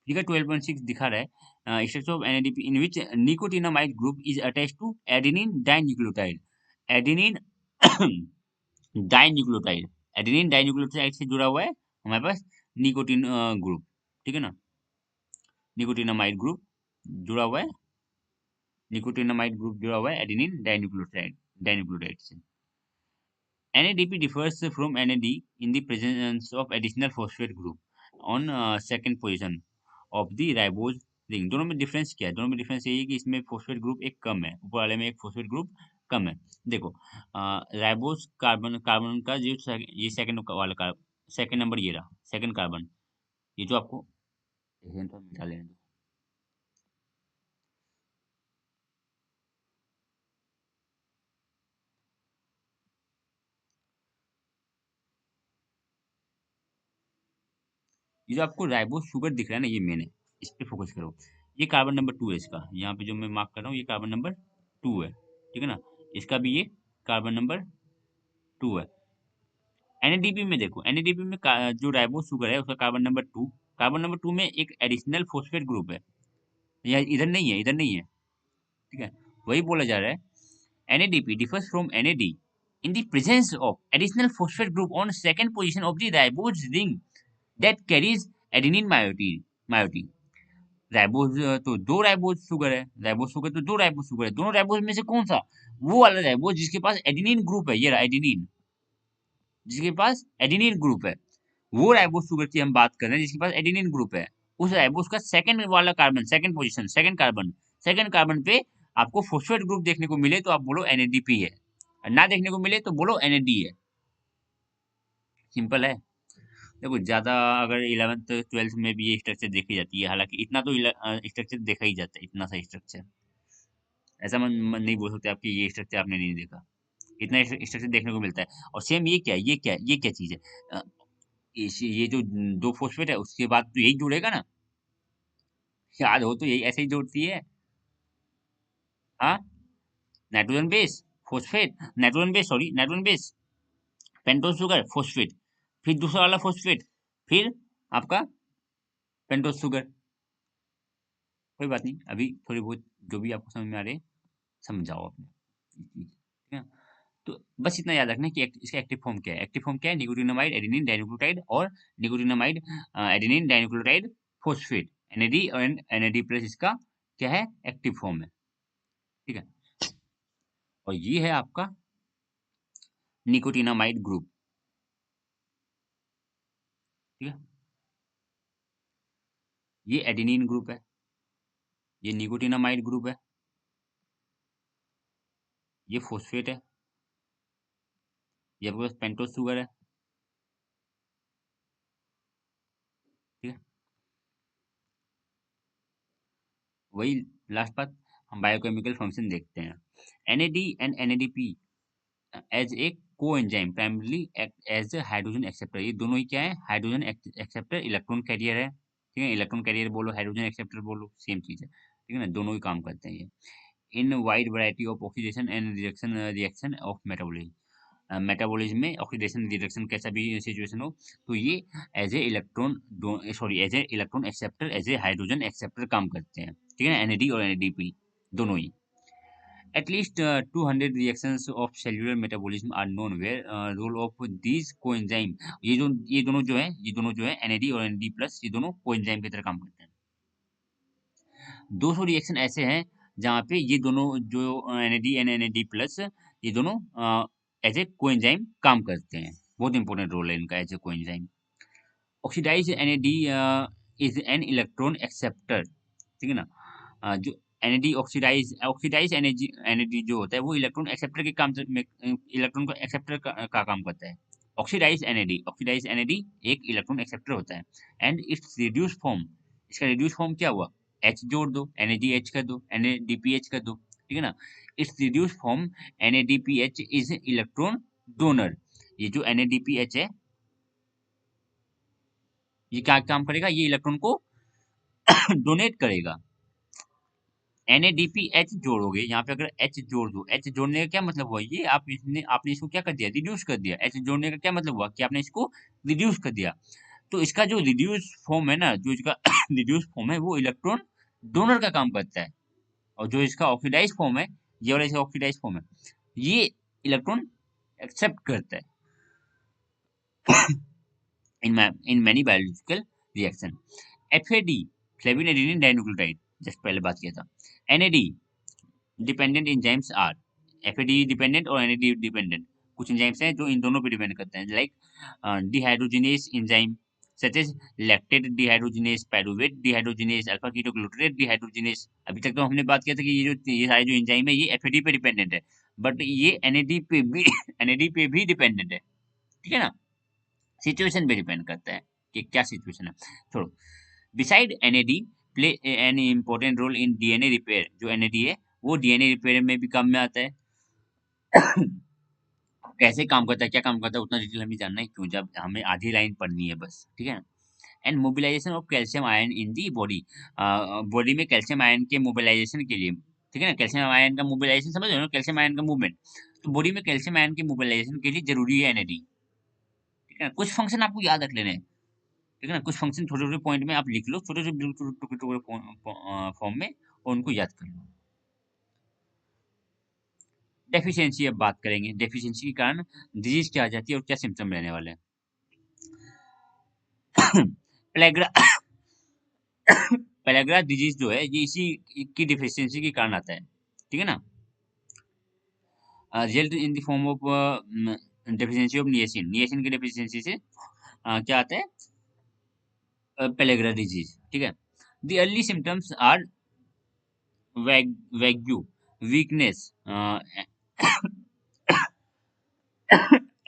फिगर 12.6 दिखा रहा है structure of NADP in which nicotinamide group is attached to adenine dinucleotide. Adenine dinucleotide, adenine dinucleotide से जुड़ा हुआ है हमारे पास निकोटिन ग्रुप, ठीक है ना। निकोटिनामाइड ग्रुप जुड़ा हुआ है, निकोटिनामाइड ग्रुप जुड़ा हुआ है एडेनिन डाइन्यूक्लियोटाइड से। NADP differs from NAD in the presence of additional phosphate group on second position of the ribose ring। दोनों में डिफरेंस क्या है? दोनों में डिफरेंस यही है कि इसमें फॉस्फेट ग्रुप एक कम है, ऊपर वाले में एक फॉस्फेट ग्रुप कम है। देखो राइबोस कार्बन, कार्बन का जो ये सेकंड वाला कार्बन, सेकंड नंबर ये रहा सेकंड कार्बन, ये जो आपको मिटा लेने दो। ये जो आपको राइबोस शुगर दिख रहा है ना, ये मेन है, इस पे फोकस करो। ये कार्बन नंबर 2 है इसका, यहाँ पे जो मैं मार्क कर रहा हूँ ये कार्बन नंबर 2 है, ठीक है ना। इसका भी ये कार्बन नंबर 2 है। एनएडीपी में देखो, एनएडीपी में जो राइबोस शुगर है उसका कार्बन नंबर 2, कार्बन नंबर 2 में एक एडिशनल फॉस्फेट ग्रुप है, या इधर नहीं है, इधर नहीं है, ठीक है। वही बोला जा रहा है NADP differs from NAD in the presence of additional phosphate group on second position of the ribose ring that carries adenine moiety। Ribose तो दो राइबोज शुगर है, राइबोज शुगर तो दो राइबोज शुगर है, दोनों राइबोज में से कौन सा? वो वाला राइबोज जिसके पास एडेनिन ग्रुप है, ये रहा एडेनिन, जिसके पास एडेनिन ग्रुप है, वो राइबोज शुगर की हम बात कर रहे हैं जिसके पास एडेनिन ग्रुप है। उस राइबोज का सेकंड वाला carbon, second position, second carbon पे आपको फॉस्फेट ग्रुप देखने को मिले तो आप बोलो NADP है, ना देखने को मिले तो बोलो NAD है। सिंपल है। देखो ज्यादा अगर 11th 12th में भी ये स्ट्रक्चर देखी जाती है, हालांकि इतना तो स्ट्रक्चर देखा ही जाता है, इतना सा स्ट्रक्चर, ऐसा मन नहीं बोल सकते आपकी ये स्ट्रक्चर आपने नहीं देखा, इतना स्ट्रक्चर देखने को मिलता है। और सेम ये क्या है, ये क्या चीज है? अ, ये जो दो फॉस्फेट है उसके बाद तो यही जुड़ेगा ना, याद हो तो यही ऐसे ही जोड़ती है। हाँ, nitrogen base phosphate, nitrogen base, sorry nitrogen base, pentose sugar phosphate, फिर दूसरा वाला फॉस्फेट, फिर आपका पेंटोज शुगर। कोई बात नहीं, अभी थोड़ी बहुत जो भी आपको समझ में आ रहे समझाओ अपने, ठीक है। तो बस इतना याद रखना कि इसका एक्टिव फॉर्म क्या है। एक्टिव फॉर्म क्या है? निकोटिनामाइड एडेनिन डाइन्यूक्लियोटाइड और nicotinamide adenine dinucleotide phosphate, NAD and NAD plus इसका क्या है? एक्टिव फॉर्म है, ठीक है। और ये है आपका निकोटिनामाइड ग्रुप, ठीक है। ये एडेनिन ग्रुप है, ये निकोटिनामाइड ग्रुप है, ये फॉस्फेट है, ये आपके पास पेंटोज शुगर है, ठीक है। वही लास्ट बात, हम बायोकेमिकल फंक्शन देखते हैं। NAD and NADP as a coenzyme primarily act as a hydrogen acceptor. ये दोनों ही क्या है? हाइड्रोजन एक्सेप्टर, इलेक्ट्रॉन कैरियर है, ठीक है। इलेक्ट्रॉन कैरियर बोलो, हाइड्रोजन एक्सेप्टर बोलो, सेम चीज है, ठीक है ना। दोनों ही काम करते हैं ये in wide variety of oxidation and reaction of metabolism. Metabolism में ऑक्सीडेशन रिडक्शन कैसा भी सिचुएशन हो तो ये as a electron, sorry as a electron acceptor, as a hydrogen acceptor काम करते हैं, ठीक है ना। NAD और NADP दोनों ही। At least 200 reactions of cellular metabolism are known where role of these coenzyme, ये दोनों जो है, ये दोनों जो है NAD और NAD प्लस, ये दोनों कोएंजाइम की तरह काम करते हैं। 200 रिएक्शन ऐसे हैं जहाँ पे ये दोनों जो NAD एंड NAD प्लस ये दोनों एज ए कोएंजाइम काम करते हैं, बहुत इंपॉर्टेंट रोल है इनका as a coenzyme. Oxidise NAD is an electron acceptor, ठीक है ना। जो NAD ऑक्सीडाइज NAD जो होता है वो इलेक्ट्रॉन एक्सेप्टर के काम में, इलेक्ट्रॉन को एक्सेप्टर का काम करता है। ऑक्सीडाइज NAD एक इलेक्ट्रॉन एक्सेप्टर होता है। एंड इट्स रिड्यूस फॉर्म, इसका रिड्यूस फॉर्म क्या हुआ, H जोड़ दो, NADH कर दो, NADPH कर दो, ठीक है ना। It's reduce form NADPH is electron donor. ये जो NADPH है ये क्या काम करेगा, ये इलेक्ट्रॉन को डोनेट करेगा। NADPH जोड़ोगे, यहाँ पे अगर H जोड़ दो, H जोड़ने का क्या मतलब हुआ, ये आपने इसको क्या कर दिया, रिड्यूस कर दिया। H जोड़ने का क्या मतलब हुआ कि आपने इसको रिड्यूस कर दिया। तो इसका जो रिड्यूस फॉर्म है ना, जो इसका रिड्यूस फॉर्म है वो इलेक्ट्रॉन डोनर का काम करता है। और जो इसका ऑक्सीडाइज फॉर्म है, ये वाला इसका ऑक्सीडाइज फॉर्म है, ये इलेक्ट्रॉन एक्सेप्ट करता है in many biological reaction. FAD flavin adenine dinucleotide, just पहले बात किया था। NAD dependent enzymes are, FAD dependent और NAD डिपेंडेंट कुछ एंजाइम्स हैं जो इन दोनों पे डिपेंड करते हैं, like dehydrogenase enzyme such as lactate dehydrogenase, pyruvate dehydrogenase, alpha ketoglutarate dehydrogenase. अभी तक तो हमने बात किया था कि ये सारे जो एंजाइम है ये FAD पे डिपेंडेंट है, बट ये NAD पे भी NAD पे भी डिपेंडेंट है, ठीक है ना। सिचुएशन पे डिपेंड करता है कि क्या सिचुएशन है। छोड़ो, beside NAD play an important role in DNA repair. जो NAD है वो DNA रिपेयर में भी काम में आता है। कैसे काम करता है, क्या काम करता है, उतना डिटेल हमें जानना है क्यों, जब हमें आधी लाइन पढ़नी है बस, ठीक है। And mobilisation of calcium ion in the body, body में कैल्शियम आयन के मोबिलाइजेशन के लिए, ठीक है ना। कैल्शियम आयन का मोबिलाइजेशन समझ रहे हो, कैल्शियम आयन का मूवमेंट, तो बॉडी में कैल्शियम आयन के मोबिलाइजेशन के लिए जरूरी है NAD, ठीक है ना। कुछ फंक्शन आपको याद रख लेने हैं, ठीक है ना। कुछ फंक्शन छोटे छोटे पॉइंट में आप लिख लो, छोटे छोटे टुकड़े फॉर्म में, और उनको याद कर लो। डेफिशिएंसी अब बात करेंगे, डेफिशिएंसी के कारण डिजीज क्या आ जाती है और क्या सिम्टम रहने वाले हैं। पेलेग्रा पेलेग्रा डिजीज जो है ये इसी की डिफिशियंसी के कारण आता है, ठीक है ना। Result in the form of deficiency of niacin, niacin की डेफिशिएंसी से क्या आता है, पेलेग्रा डिजीज, ठीक है। The early symptoms are vague, weakness,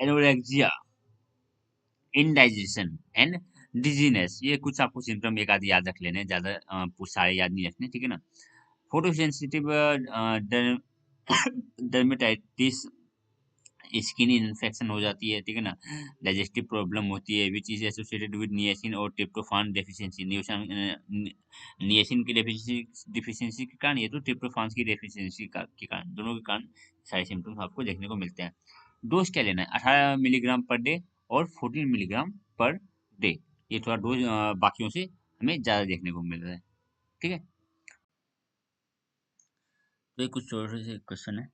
anorexia, indigestion and dizziness. ये कुछ आपको सिम्टम एक आध याद रख लेने, ज्यादा सारे याद नहीं रखने, ठीक है ना। Photo sensitive dermatitis, skin infection हो जाती है, ठीक है ना। डाइजेस्टिव प्रॉब्लम होती है which is associated with niacin और ट्रिप्टोफान डेफिशिएंसी। नियासिन की डिफिशिएंसी के कारण, ये तो ट्रिप्टोफान की डेफिशिएंसी के कारण, दोनों के कारण सारे सिम्टम्स आपको देखने को मिलते हैं। डोज क्या लेना है, 18 मिलीग्राम पर डे और 14 मिलीग्राम पर डे। ये थोड़ा डोज बाकियों से हमें ज्यादा देखने को मिल रहा है, ठीक है। तो ये कुछ छोटे से क्वेश्चन है,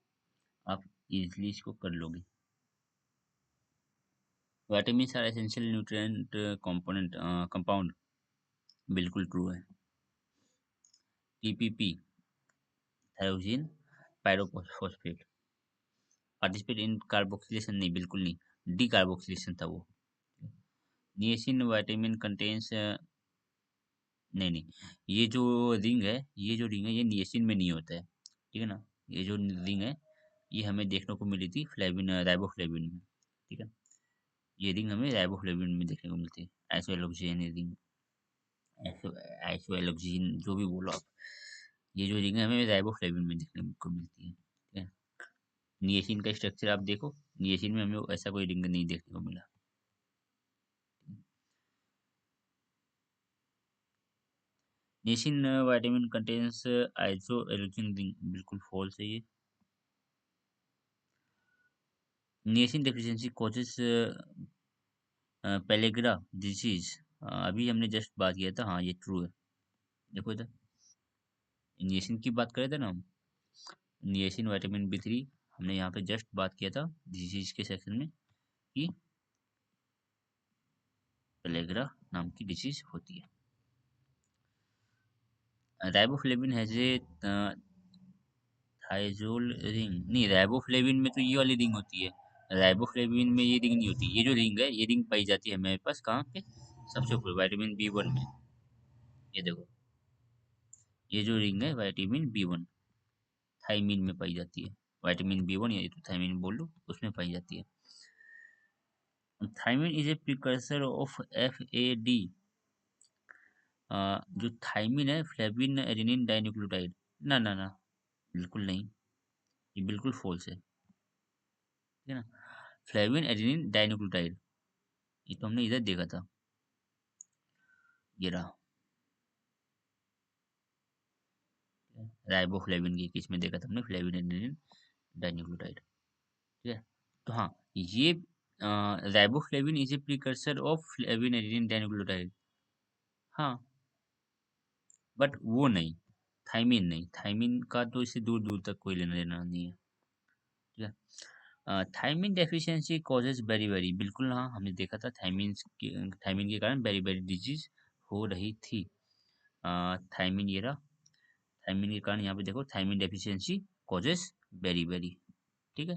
आप इजीली इसको कर लोगे। Vitamin are essential nutrient component compound, बिल्कुल ट्रू है। TPP thiamine pyrophosphate, participate in carboxylation, नहीं बिल्कुल नहीं, डी कार्बोक्सिलेशन था वो। निएसिन विटामिन कंटेन्स, नहीं नहीं, ये जो रिंग है, ये जो रिंग है ये निएसिन में नहीं होता है, ठीक है ना। ये जो रिंग है ये हमें देखने को मिली थी फ्लेविन राइबोफ्लेविन में, ठीक है। ये रिंग हमें राइबोफ्लेविन में देखने को मिलती है, आइसोएलोक्सिन रिंग, आइसोएलोक्सिन जो भी बोलो आप, ये जो रिंग है हमें राइबोफ्लेविन में देखने को मिलती है, ठीक है। निएसिन का स्ट्रक्चर आप देखो, निएसिन में हमें ऐसा कोई रिंग नहीं देखने को मिला। निएसिन विटामिन कंटेन्स आइसोएलोक्सिन रिंग, बिल्कुल फॉल्स है ये। निएसिन डेफिशिएंसी कॉजेस पेलेग्रा डिजीज, अभी हमने जस्ट बात किया था, हाँ ये ट्रू है। देखो इधर निएसिन की बात करे थे ना हम, निएसिन विटामिन B3, हमने यहाँ पे जस्ट बात किया था डिजीज के सेक्शन में कि पेलेग्रा नाम की डिजीज होती है। राइबोफ्लेविन हैज ए थाइजोल रिंग नहीं, राइबोफ्लेविन में तो ये वाली रिंग होती है, राइबोफ्लेविन में ये रिंग नहीं होती। ये जो रिंग है, ये रिंग पाई जाती है हमारे पास कहाँ पे, सबसे ऊपर विटामिन B1 में। ये देखो, ये जो रिंग है विटामिन B1 थायमीन में पाई जाती है। विटामिन B1 या तो थायमीन बोल लो, उसमें पाई जाती है। Thiamine is a precursor of FAD। जो थायमीन है, फ्लेविन एडेनिन डाइन्यूक्लियोटाइड। ना ना ना, बिल्कुल नहीं, ये बिल्कुल फॉल्स है, ठीक है ना। फ्लेविन एडेनिन डाइन्यूक्लियोटाइड, ये तो हमने इधर देखा था, ये रहा, राइबोफ्लेविन की किस में देखा था हमने, फ्लेविन एडेनिन डाइन्यूक्लियोटाइड, ठीक है। तो हाँ, ये riboflavin is a precursor of flavin adenine dinucleotide. हाँ, बट वो नहीं, थायमीन नहीं, थायमीन का तो इससे दूर दूर तक कोई लेना देना नहीं है, ठीक है। थायमीन डेफिशिएंसी कॉजेज बेरी, बिल्कुल हाँ, हमने देखा था थायमीन के कारण बेरी डिजीज हो रही थी। थायमीन ये रहा, थायमीन के कारण यहाँ पे देखो, थायमीन डेफिशिएंसी कॉजेज बेरी, ठीक है।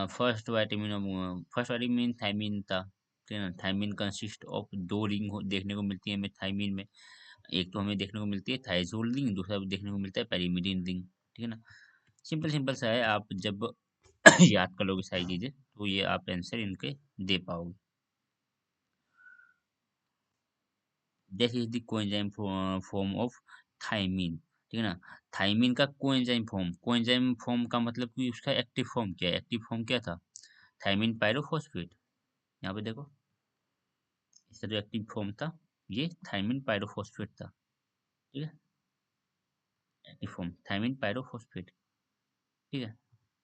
फर्स्ट वाइटामिन थायमीन था, ठीक है ना। थायमीन कंसिस्ट ऑफ दो रिंग देखने को मिलती है हमें थायमीन में। एक तो हमें देखने को मिलती है थाइजोल रिंग, दूसरा देखने को मिलता है पेरीमिडीन रिंग, ठीक है ना। सिंपल सिंपल सा है, आप जब याद कर लोगे सारी चीजें तो ये आप आंसर इनके दे पाओगे। This is the coenzyme form of thiamine, ठीक है ना। थायमीन का कोएंजाइम फॉर्म का मतलब कि उसका एक्टिव फॉर्म क्या है, एक्टिव फॉर्म क्या था, थायमीन पायरोफॉस्फेट। यहाँ पे देखो, इसका जो एक्टिव फॉर्म था, ये थायमीन पायरोफॉस्फेट था, ठीक है। एक्टिव फॉर्म थायमीन पायरोफॉस्फेट, ठीक है।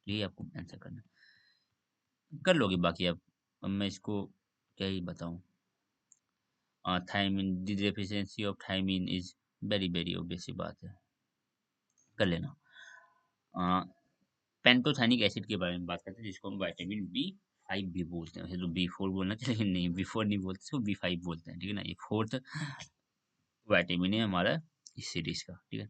यही आपको आंसर करना है। कर लोगे बाकी अब मैं इसको क्या ही बताऊं। Thiamine, the deficiency of thiamine is very obvious सी बात है, कर लेना। पेंटोथेनिक एसिड के बारे में बात करते हैं, जिसको हम विटामिन B5 भी बोलते हैं। वैसे तो B4 बोलना चाहिए, लेकिन नहीं, B4 नहीं बोलते, इसको B5 बोलते हैं, ठीक है ना। ये फोर्थ विटामिन है हमारा इस सीरीज का, ठीक है।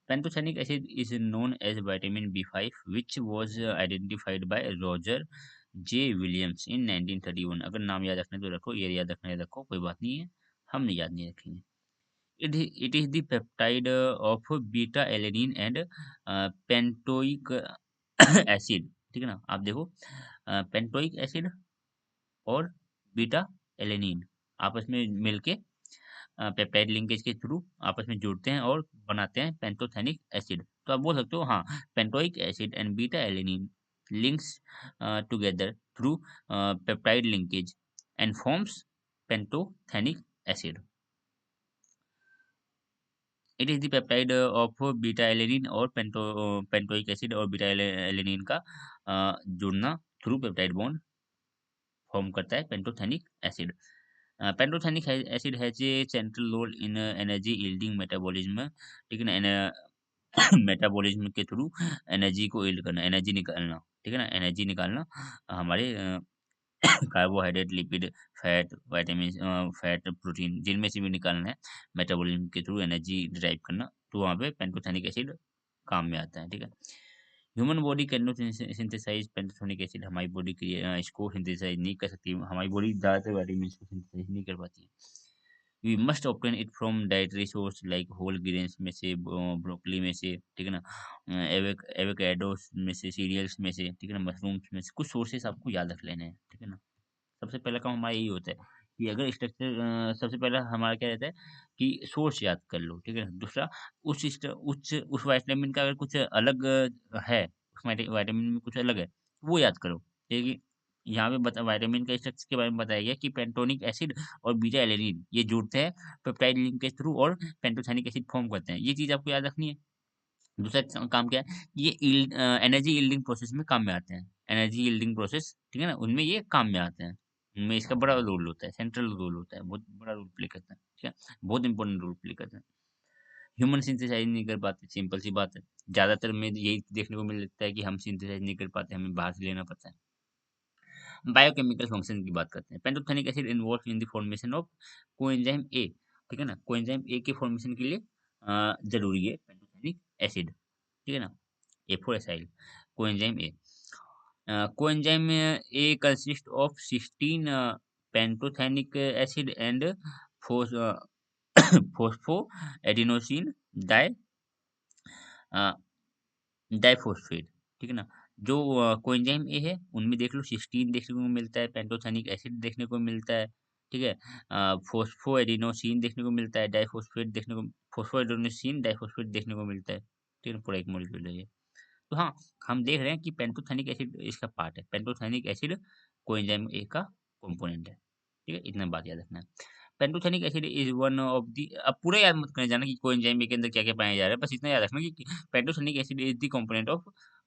Pantothenic acid is known as vitamin B5 which was identified by Roger J Williams in 1931। अगर नाम याद रखना है तो रखो, ये याद रखना है रखो, कोई बात नहीं है, हम नहीं याद नहीं रखेंगे। It is the peptide of beta alanine and pantoic acid, ठीक है ना। आप देखो, पेंटोइक एसिड और बीटा एलेनिन आपस में मिलके पेप्टाइड लिंकेज के थ्रू आपस में जुड़ते हैं और बनाते हैं पेंटोथेनिक एसिड। तो आप बोल सकते हो हाँ, pantoic acid and beta alanine links together through peptide linkage and forms pantothenic acid. It is the peptide of beta alanine और पेंटोइक एसिड और बीटा एलेनिन का जुड़ना थ्रू पेप्टाइड बॉन्ड फॉर्म करता है pantothenic acid. Pantothenic acid has a central role in energy yielding metabolism, ठीक है ना। Metabolism के थ्रू एनर्जी को यील्ड करना, एनर्जी निकालना, ठीक है ना, एनर्जी निकालना हमारे carbohydrate, lipid, fat, vitamin, fat, protein, जिनमें से भी निकालना है, मेटाबॉलिज्म के थ्रू एनर्जी डिराइव करना, तो वहाँ पे पेंटोथेनिक एसिड काम में आता है, ठीक है। Human body can not synthesize pantothenic acid, हमारी बॉडी इसको सिंथेसाइज नहीं कर सकती, हमारी बॉडी ज़्यादातर विटामिन को सिंथेसाइज नहीं कर पाती है। We must obtain it from dietary source like whole grains में से, ब्रोकली में से, ठीक है ना, एवोकाडोस में से, सीरियल्स में से, ठीक है ना, मशरूम्स में से, कुछ सोर्सेस आपको याद रख लेने हैं, ठीक है ना। सबसे पहला काम हमारा यही होता है कि अगर स्ट्रक्चर, सबसे पहला हमारा क्या रहता है कि सोर्स याद कर लो, ठीक है। दूसरा, उस विटामिन का अगर कुछ अलग है, उस विटामिन में कुछ अलग है, वो याद करो, ठीक है। यहाँ पे बता, विटामिन का स्ट्रक्चर के बारे में बताया गया कि पेंटोनिक एसिड और बीटा एलेनिन ये जुड़ते हैं पेप्टाइड लिंक के थ्रू और पेंटोथेनिक एसिड फॉर्म करते हैं, ये चीज आपको याद रखनी है। दूसरा काम क्या है, ये एनर्जी यील्डिंग प्रोसेस में काम में आते हैं, एनर्जी यील्डिंग प्रोसेस, ठीक है ना, उनमें ये काम में आते हैं, उनमें इसका बड़ा रोल होता है, सेंट्रल रोल होता है, बहुत बड़ा रोल प्ले करता है, ठीक है, बहुत इंपॉर्टेंट रोल प्ले करता है। ह्यूमन सिंथेसाइज नहीं कर पाते, सिंपल सी बात है, ज्यादातर में यही देखने को मिल जाता है कि हम सिंथेसाइज नहीं कर पाते, हमें बाहर से लेना पड़ता है। बायोकेमिकल फंक्शन की बात करते हैं, pantothenic acid involve in the formation of coenzyme A, ठीक है ना। कोएंजाइम ए के फॉर्मेशन के लिए जरूरी है पेंटोथेनिक एसिड, ठीक है ना। A4 acyl coenzyme A, coenzyme A consist of 16 pantothenic acid and phos phospho adenosine di diphosphate, ठीक है ना। जो कोएंजाइम ए है उनमें देख लो सिस्टीन देखने को मिलता है, पेंटोथेनिक एसिड देखने को मिलता है, ठीक है। फोस्फोएडिनोसिन देखने को मिलता है, डाइफॉस्फेट देखने को, फोस्फोएडिनोसिन डाइफॉस्फेट देखने को मिलता है, ठीक है ना, पूरा एक मॉलिक्यूल है ये। तो हाँ, हम देख रहे हैं कि पेंटोथेनिक एसिड इसका पार्ट है, पेंटोथेनिक एसिड कोएंजाइम ए का कंपोनेंट है, ठीक है, इतना बात याद रखना है। Pantothenic acid is one of the, अब पूरा याद मत करने जाना कि कोएंजाइम ए के अंदर क्या क्या पाया जा रहा है, बस इतना याद रखना कि pantothenic acid is the component of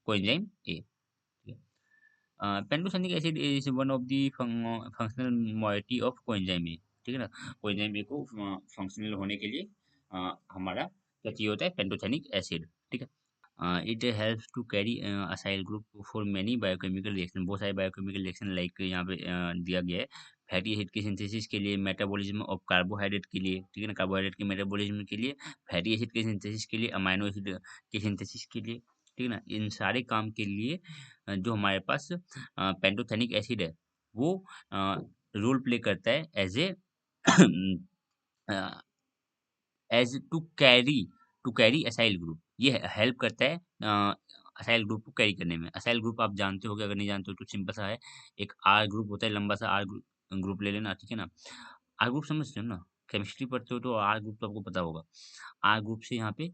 coenzyme A, ठीक है। Pantothenic acid is one of the functional moiety of coenzyme A, ठीक है ना। कोएंजाइम ए को फंक्शनल होने के लिए हमारा क्या चाहिए होता है, पेंटोथेनिक एसिड, ठीक है। It helps to carry acyl group for many biochemical reaction, बहुत सारे बायोकेमिकल रिएक्शन लाइक यहाँ पे दिया गया है। फैटी एसिड की सिंथेसिस के लिए, मेटाबॉलिज्म ऑफ कार्बोहाइड्रेट के लिए, ठीक है ना, कार्बोहाइड्रेट के मेटाबॉलिज्म के लिए, फैटी एसिड के सिंथेसिस के लिए, अमाइनो एसिड के सिंथेसिस के लिए, ठीक है ना, इन सारे काम के लिए जो हमारे पास पेंटोथेनिक एसिड है वो रोल प्ले करता है as to carry acyl group, ये हेल्प करता है असाइल ग्रुप को कैरी करने में। असाइल ग्रुप आप जानते होगे, अगर नहीं जानते हो तो सिंपल सा है, एक आर ग्रुप होता है, लंबा सा आर ग्रुप ले लेना, ठीक है ना। आर ग्रुप समझते हो ना, केमिस्ट्री पढ़ते हो तो आर ग्रुप तो आपको पता होगा। आर ग्रुप से यहाँ पे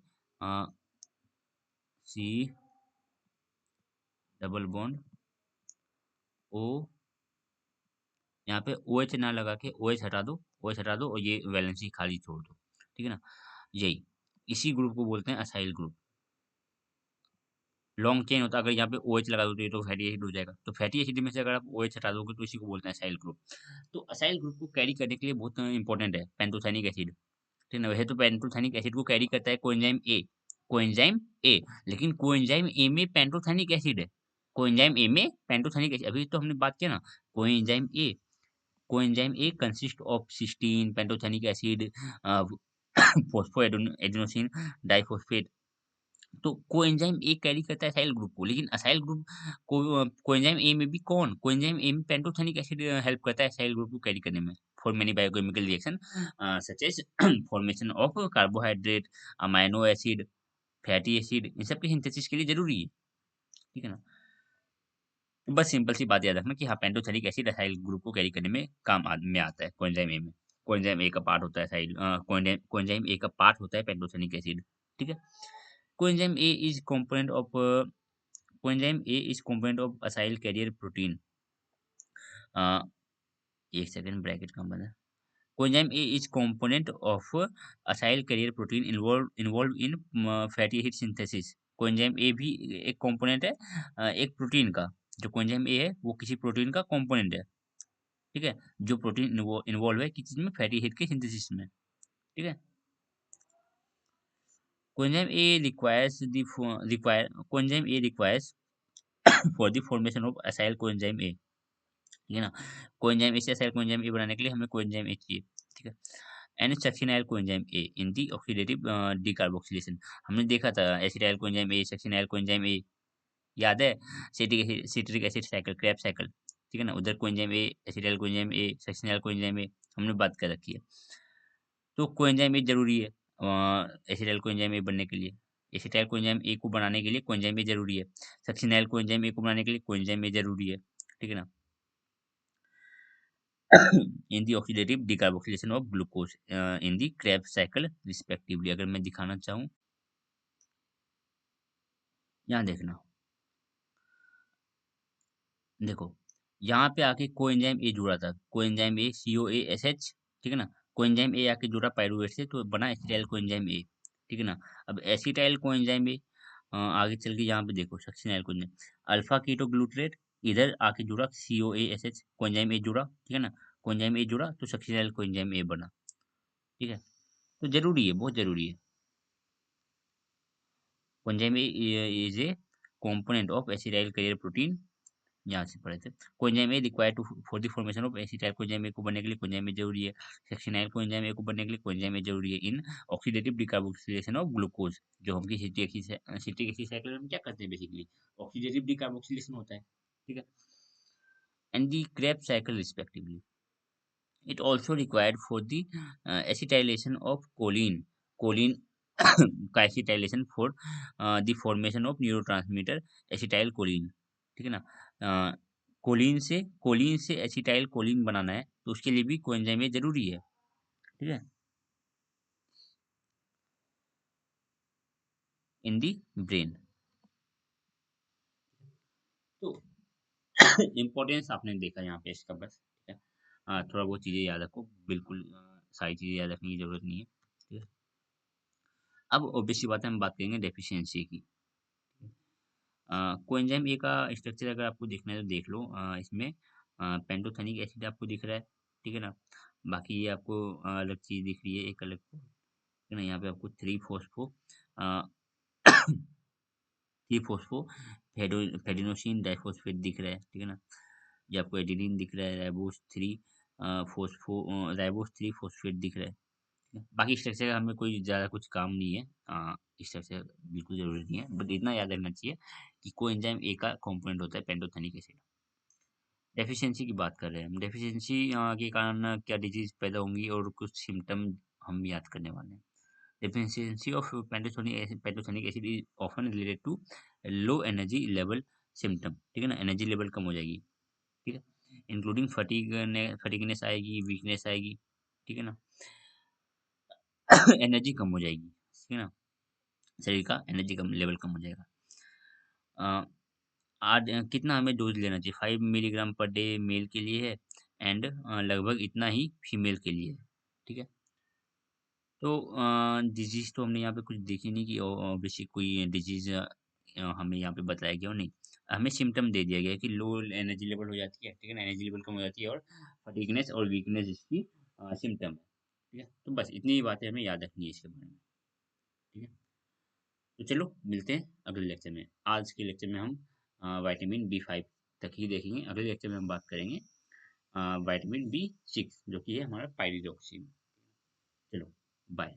सी डबल बॉन्ड ओ, यहाँ पे ओ एच ना लगा के ओ एच हटा दो, ओ एच हटा दो और ये वैलेंसी खाली छोड़ दो, ठीक है ना। यही, इसी ग्रुप को बोलते हैं असाइल ग्रुप। लॉन्ग चेन होता है, अगर यहाँ पे OH लगा दो तो ये तो फैटी एसिड हो जाएगा, तो फैटी एसिड में से अगर आप OH हटा दोगे तो इसी को बोलते हैं असाइल ग्रुप। तो असाइल ग्रुप को कैरी करने के लिए बहुत इंपॉर्टेंट है पेंटोथेनिक एसिड, ठीक है ना। वैसे तो पेंटोथेनिक एसिड को कैरी करता है कोएंजाइम ए, कोएंजाइम ए, लेकिन कोएंजाइम ए में पेंटोथेनिक एसिड है, कोएंजाइम ए में पेंटोथेनिक एसिड, अभी तो हमने बात किया ना, coenzyme A, coenzyme A consist of cysteine pantothenic acid phosphoadenosine diphosphate. तो कोएंजाइम ए कैरी करता है असाइल ग्रुप को, लेकिन असाइल ग्रुप को कोएंजाइम ए में भी कौन, कोएंजाइम ए में पेंटोथेनिक एसिड हेल्प करता है असाइल ग्रुप को कैरी करने में for many biochemical reaction such as formation of carbohydrate, amino acid, fatty acid, इन सब की सिंथेसिस के लिए जरूरी है, ठीक है ना। तो बस सिंपल सी बात याद रखना कि हाँ, पेंटोथेनिक एसिड असाइल ग्रुप को कैरी करने में में आता है कोएंजाइम ए में। कोएंजाइम ए का पार्ट होता है असाइल, कोएंजाइम ए का पार्ट होता है पेंटोथेनिक एसिड, ठीक है। Coenzyme A is component of coenzyme A is component of acyl carrier protein. Uh, एक सेकेंड, ब्रैकेट कम बना। Coenzyme A is component of acyl carrier protein involved in fatty acid synthesis. Coenzyme A भी एक component है एक protein का। जो coenzyme A है वो किसी प्रोटीन का कंपोनेंट है, ठीक है, जो प्रोटीन इन्वॉल्व है किस चीज में, फैटी एसिड के सिंथेसिस में, ठीक है। Coenzyme A requires for the formation of acyl coenzyme A, ठीक है ना। कोएंजाइम ए से असाइल कोएंजाइम ए बनाने के लिए हमें कोएंजाइम ए चाहिए, ठीक है। An succinyl coenzyme A in the oxidative decarboxylation, हमने देखा था acetyl coenzyme A, succinyl coenzyme A, याद है, citric acid cycle, Krebs cycle, ठीक है ना। उधर coenzyme A, acetyl coenzyme A, succinyl coenzyme A, हमने बात कर रखी है। तो कोएंजाइम ए जरूरी है एसिटाइल कोएंजाइम ए बनने के लिए, एसिटाइल कोएंजाइम ए को बनाने के लिए कोएंजाइम ए जरूरी है, सक्सिनाइल कोएंजाइम ए को बनाने के लिए कोएंजाइम ए जरूरी है, ठीक है ना। in the oxidative decarboxylation of glucose in the Krebs cycle respectively। अगर मैं दिखाना चाहूँ, यहाँ देखना, देखो यहाँ पे आके कोएंजाइम ए जुड़ा था, कोएंजाइम ए COASH, ठीक है ना। कोएंजाइम ए आके जुड़ा पाइरुवेट से तो बना एसिटाइल कोएंजाइम ए, ठीक है ना। अब एसिटाइल कोएंजाइम ए आगे चल के यहाँ पे देखो succinyl coenzyme, alpha keto glutarate, इधर आके जुड़ा COASH, कोएंजाइम ए जुड़ा, ठीक है ना। कोएंजाइम ए जुड़ा तो सक्सिनाइल कोएंजाइम ए बना, ठीक है। तो जरूरी है, बहुत जरूरी है। Coenzyme A is a component of acyl carrier protein यहाँ से पढ़े थे। Coenzyme A required to for the formation of acetyl, coenzyme A को बनने के लिए कोएंजाइम ए जरूरी है। सेक्शन एल, कोएंजाइम ए को बनने के लिए कोएंजाइम ए जरूरी है इन ऑक्सीडेटिव डिकार्बोक्सिलेशन ऑफ ग्लूकोज। जो हम की सिट्रिक एसिड साइकिल में क्या करते हैं बेसिकली, ऑक्सीडेटिव डिकार्बोक्सिलेशन होता है, ठीक है। And the Krebs cycle respectively. It also required for the acetylation of choline. Choline का acetylation for the formation of neurotransmitter acetylcholine. ठीक है ना। कोलिन से एसिटाइल कोलिन बनाना है तो उसके लिए भी कोएंजाइम जरूरी है, ठीक है, इन दी ब्रेन। तो इम्पोर्टेंस आपने देखा यहाँ पे इसका, बस ठीक है। थोड़ा बहुत चीजें याद रखो, बिल्कुल सारी चीजें याद रखने की जरूरत नहीं है, ठीक है। अब ऑब्वियसली बात है, हम बात करेंगे डेफिशिएंसी की। कोएंजाइम ए का स्ट्रक्चर अगर आपको देखना है तो देख लो। इसमें पेंटोथेनिक एसिड आपको दिख रहा है, ठीक है ना। बाकी ये आपको अलग चीज दिख रही है, एक अलग, ठीक है ना। यहाँ पे आपको three phospho three phospho adenosine diphosphate दिख रहा है, ठीक है ना। ये आपको एडिनिन दिख रहा है, राइबोस थ्री फोस्फेट दिख रहा है, ठीक है? बाकी स्ट्रक्चर का हमें कोई ज़्यादा कुछ काम नहीं है, स्ट्रक्चर बिल्कुल जरूरी नहीं है, बट इतना याद रखना चाहिए कि कोएंजाइम ए का कंपोनेंट होता है पेंटोथेनिक एसिड। डेफिशिएंसी की बात कर रहे हैं हम। डेफिशिएंसी के कारण क्या डिजीज पैदा होंगी और कुछ सिम्टम हम याद करने वाले हैं। Deficiency of pantothenic acid is often related to low energy level symptom, ठीक है ना। एनर्जी लेवल कम हो जाएगी, ठीक है, इंक्लूडिंग फटीगनेस आएगी, वीकनेस आएगी, ठीक है ना। एनर्जी कम हो जाएगी, ठीक है ना, शरीर का एनर्जी कम लेवल कम हो जाएगा। अ, आज कितना हमें डोज लेना चाहिए, 5 मिलीग्राम पर डे मेल के लिए है, एंड लगभग इतना ही फीमेल के लिए है, ठीक है। तो डिजीज तो हमने यहाँ पे कुछ देखी नहीं कि ऑब्वियसली कोई डिजीज हमें यहाँ पे बताया गया और नहीं, हमें सिम्टम दे दिया गया है कि लो एनर्जी लेवल हो जाती है, ठीक है ना, एनर्जी लेवल कम हो जाती है और फटीगनेस और वीकनेस इसकी सिम्टम है, ठीक है। तो बस इतनी ही बातें हमें याद रखनी है इसके बारे में, ठीक है। तो चलो मिलते हैं अगले लेक्चर में। आज के लेक्चर में हम विटामिन B5 तक ही देखेंगे, अगले लेक्चर में हम बात करेंगे विटामिन B6 जो कि है हमारा पायरिडॉक्सिन। चलो, बाय।